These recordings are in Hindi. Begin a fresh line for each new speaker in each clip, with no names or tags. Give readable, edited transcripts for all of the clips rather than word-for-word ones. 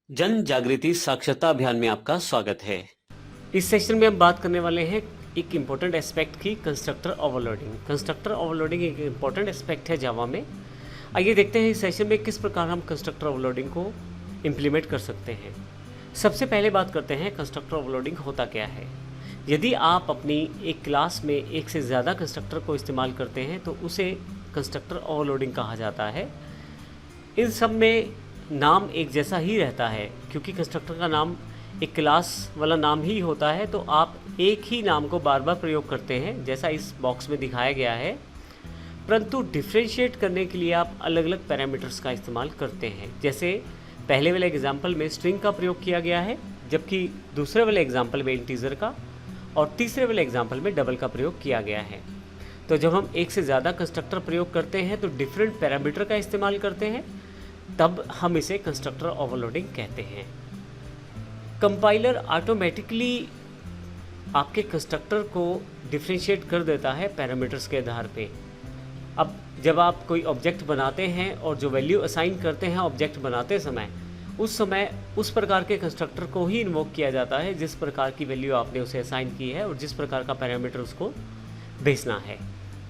जन जागृति साक्षरता अभियान में आपका स्वागत है। इस सेशन में हम बात करने वाले हैं एक इम्पोर्टेंट एस्पेक्ट की, कंस्ट्रक्टर ओवरलोडिंग। कंस्ट्रक्टर ओवरलोडिंग एक इम्पोर्टेंट एस्पेक्ट है जावा में। आइए देखते हैं इस सेशन में किस प्रकार हम कंस्ट्रक्टर ओवरलोडिंग को इम्प्लीमेंट कर सकते हैं। सबसे पहले बात करते हैं कंस्ट्रक्टर ओवरलोडिंग होता क्या है। यदि आप अपनी एक क्लास में एक से ज़्यादा कंस्ट्रक्टर को इस्तेमाल करते हैं तो उसे कंस्ट्रक्टर ओवरलोडिंग कहा जाता है। इन सब में नाम एक जैसा ही रहता है, क्योंकि कंस्ट्रक्टर का नाम एक क्लास वाला नाम ही होता है, तो आप एक ही नाम को बार बार प्रयोग करते हैं जैसा इस बॉक्स में दिखाया गया है। परंतु डिफ्रेंशिएट करने के लिए आप अलग अलग पैरामीटर्स का इस्तेमाल करते हैं। जैसे पहले वाले एग्जाम्पल में स्ट्रिंग का प्रयोग किया गया है, जबकि दूसरे वाले एग्जाम्पल में इंटीजर का, और तीसरे वाले एग्जाम्पल में डबल का प्रयोग किया गया है। तो जब हम एक से ज़्यादा कंस्ट्रक्टर प्रयोग करते हैं तो डिफरेंट पैरामीटर का इस्तेमाल करते हैं, तब हम इसे कंस्ट्रक्टर ओवरलोडिंग कहते हैं। कंपाइलर ऑटोमेटिकली आपके कंस्ट्रक्टर को डिफ्रेंशिएट कर देता है पैरामीटर्स के आधार पे। अब जब आप कोई ऑब्जेक्ट बनाते हैं और जो वैल्यू असाइन करते हैं ऑब्जेक्ट बनाते समय, उस समय उस प्रकार के कंस्ट्रक्टर को ही इन्वोक किया जाता है जिस प्रकार की वैल्यू आपने उसे असाइन की है और जिस प्रकार का पैरामीटर उसको भेजना है।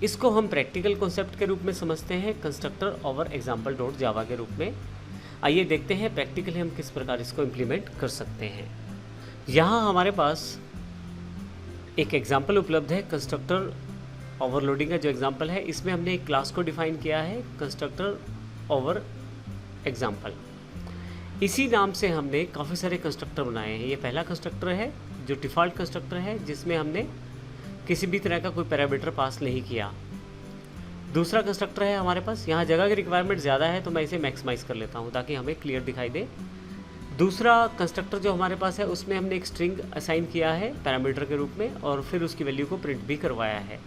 इसको हम प्रैक्टिकल कॉन्सेप्ट के रूप में समझते हैं, कंस्ट्रक्टर ओवर एग्जाम्पल डॉट जावा के रूप में। आइए देखते हैं प्रैक्टिकली हम किस प्रकार इसको इम्प्लीमेंट कर सकते हैं। यहाँ हमारे पास एक एग्जाम्पल उपलब्ध है, कंस्ट्रक्टर ओवरलोडिंग का जो एग्जाम्पल है, इसमें हमने एक क्लास को डिफाइन किया है, कंस्ट्रक्टर ओवर एग्जाम्पल। इसी नाम से हमने काफ़ी सारे कंस्ट्रक्टर बनाए हैं। ये पहला कंस्ट्रक्टर है जो डिफ़ॉल्ट कंस्ट्रक्टर है, जिसमें हमने किसी भी तरह का कोई पैरामीटर पास नहीं किया। दूसरा कंस्ट्रक्टर है हमारे पास, यहाँ जगह की रिक्वायरमेंट ज़्यादा है तो मैं इसे मैक्सिमाइज़ कर लेता हूँ ताकि हमें क्लियर दिखाई दे। दूसरा कंस्ट्रक्टर जो हमारे पास है उसमें हमने एक स्ट्रिंग असाइन किया है पैरामीटर के रूप में और फिर उसकी वैल्यू को प्रिंट भी करवाया है।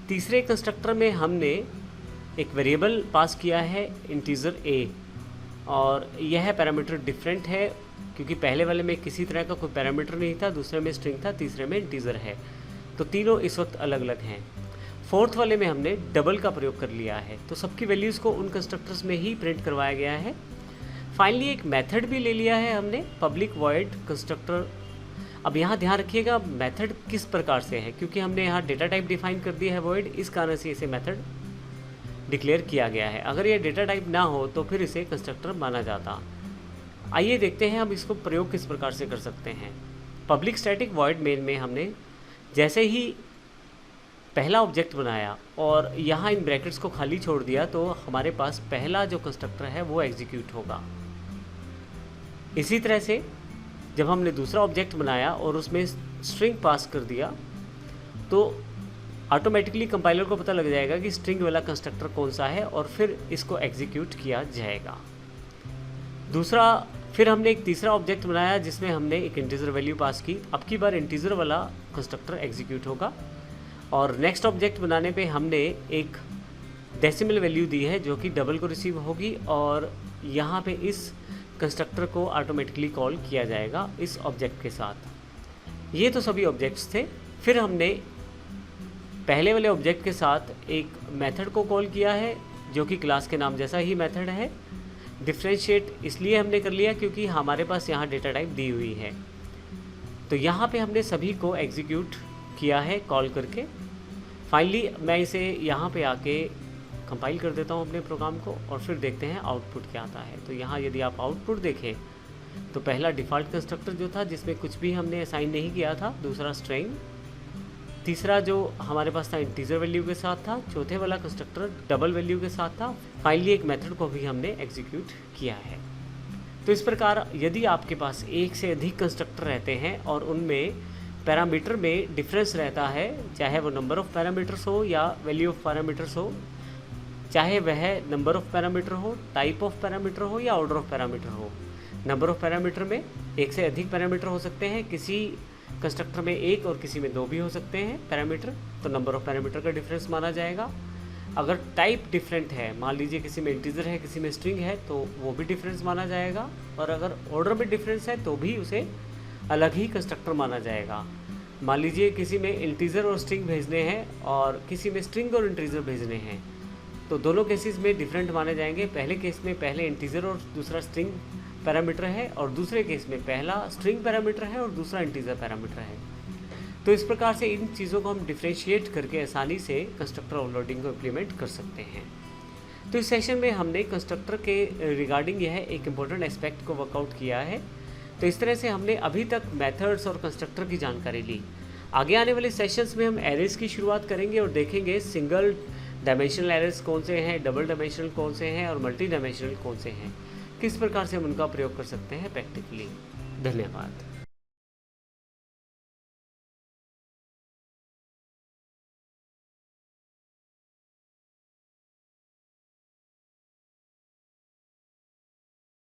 तीसरे कंस्ट्रक्टर में हमने एक वेरिएबल पास किया है इंटीजर a, और यह पैरामीटर डिफरेंट है क्योंकि पहले वाले में किसी तरह का कोई पैरामीटर नहीं था, दूसरे में स्ट्रिंग था, तीसरे में इंटीजर है, तो तीनों इस वक्त अलग अलग हैं। फोर्थ वाले में हमने डबल का प्रयोग कर लिया है, तो सबकी वैल्यूज़ को उन कंस्ट्रक्टर्स में ही प्रिंट करवाया गया है। फाइनली एक मेथड भी ले लिया है हमने, पब्लिक वॉइड कंस्ट्रक्टर। अब यहाँ ध्यान रखिएगा मेथड किस प्रकार से है, क्योंकि हमने यहाँ डेटा टाइप डिफाइन कर दिया है वॉइड, इस कारण से इसे मेथड डिक्लेयर किया गया है। अगर ये डेटा टाइप ना हो तो फिर इसे कंस्ट्रक्टर माना जाता। आइए देखते हैं हम इसको प्रयोग किस प्रकार से कर सकते हैं। पब्लिक स्टैटिक वॉइड मेन में हमने जैसे ही पहला ऑब्जेक्ट बनाया और यहाँ इन ब्रैकेट्स को खाली छोड़ दिया तो हमारे पास पहला जो कंस्ट्रक्टर है वो एग्जीक्यूट होगा। इसी तरह से जब हमने दूसरा ऑब्जेक्ट बनाया और उसमें स्ट्रिंग पास कर दिया तो ऑटोमेटिकली कंपाइलर को पता लग जाएगा कि स्ट्रिंग वाला कंस्ट्रक्टर कौन सा है और फिर इसको एग्जीक्यूट किया जाएगा। फिर हमने एक तीसरा ऑब्जेक्ट बनाया जिसमें हमने एक इंटीजर वैल्यू पास की। अब की बार इंटीजर वाला कंस्ट्रक्टर एग्जीक्यूट होगा। और नेक्स्ट ऑब्जेक्ट बनाने पे हमने एक डेसिमल वैल्यू दी है जो कि डबल को रिसीव होगी और यहाँ पे इस कंस्ट्रक्टर को ऑटोमेटिकली कॉल किया जाएगा इस ऑब्जेक्ट के साथ। ये तो सभी ऑब्जेक्ट्स थे। फिर हमने पहले वाले ऑब्जेक्ट के साथ एक मेथड को कॉल किया है जो कि क्लास के नाम जैसा ही मेथड है। डिफ्रेंशिएट इसलिए हमने कर लिया क्योंकि हमारे पास यहाँ डेटा टाइप दी हुई है, तो यहाँ पे हमने सभी को एग्जीक्यूट किया है कॉल करके। फाइनली मैं इसे यहाँ पे आके कंपाइल कर देता हूँ अपने प्रोग्राम को और फिर देखते हैं आउटपुट क्या आता है। तो यहाँ यदि आप आउटपुट देखें तो पहला डिफ़ॉल्ट कंस्ट्रक्टर जो था जिसमें कुछ भी हमने असाइन नहीं किया था, दूसरा स्ट्रिंग, तीसरा जो हमारे पास था इंटीजर वैल्यू के साथ था, चौथे वाला कंस्ट्रक्टर डबल वैल्यू के साथ था, फाइनली एक मेथड को भी हमने एग्जीक्यूट किया है। तो इस प्रकार यदि आपके पास एक से अधिक कंस्ट्रक्टर रहते हैं और उनमें पैरामीटर में डिफरेंस रहता है, चाहे वो नंबर ऑफ़ पैरामीटर्स हो या वैल्यू ऑफ पैरामीटर्स हो, चाहे वह नंबर ऑफ़ पैरामीटर हो, टाइप ऑफ पैरामीटर हो या ऑर्डर ऑफ पैरामीटर हो। नंबर ऑफ़ पैरामीटर में एक से अधिक पैरामीटर हो सकते हैं, किसी कंस्ट्रक्टर में एक और किसी में दो भी हो सकते हैं पैरामीटर, तो नंबर ऑफ़ पैरामीटर का डिफरेंस माना जाएगा। अगर टाइप डिफरेंट है, मान लीजिए किसी में इंटीजर है किसी में स्ट्रिंग है, तो वो भी डिफरेंस माना जाएगा। और अगर ऑर्डर में डिफरेंस है तो भी उसे अलग ही कंस्ट्रक्टर माना जाएगा। मान लीजिए किसी में इंटीजर और स्ट्रिंग भेजने हैं और किसी में स्ट्रिंग और इंटीजर भेजने हैं, तो दोनों केसेस में डिफरेंट माने जाएंगे। पहले केस में पहले इंटीजर और दूसरा स्ट्रिंग पैरामीटर है और दूसरे केस में पहला स्ट्रिंग पैरामीटर है और दूसरा इंटीजर पैरामीटर है। तो इस प्रकार से इन चीज़ों को हम डिफ्रेंशिएट करके आसानी से कंस्ट्रक्टर ओवरलोडिंग को इम्प्लीमेंट कर सकते हैं। तो इस सेशन में हमने कंस्ट्रक्टर के रिगार्डिंग यह एक इम्पोर्टेंट एस्पेक्ट को वर्कआउट किया है। तो इस तरह से हमने अभी तक मेथड्स और कंस्ट्रक्टर की जानकारी ली। आगे आने वाले सेशंस में हम एरेज की शुरुआत करेंगे और देखेंगे सिंगल डायमेंशनल एरेज कौन से हैं, डबल डायमेंशनल कौन से हैं और मल्टी डायमेंशनल कौन से हैं, किस प्रकार से हम उनका प्रयोग कर सकते हैं प्रैक्टिकली। धन्यवाद।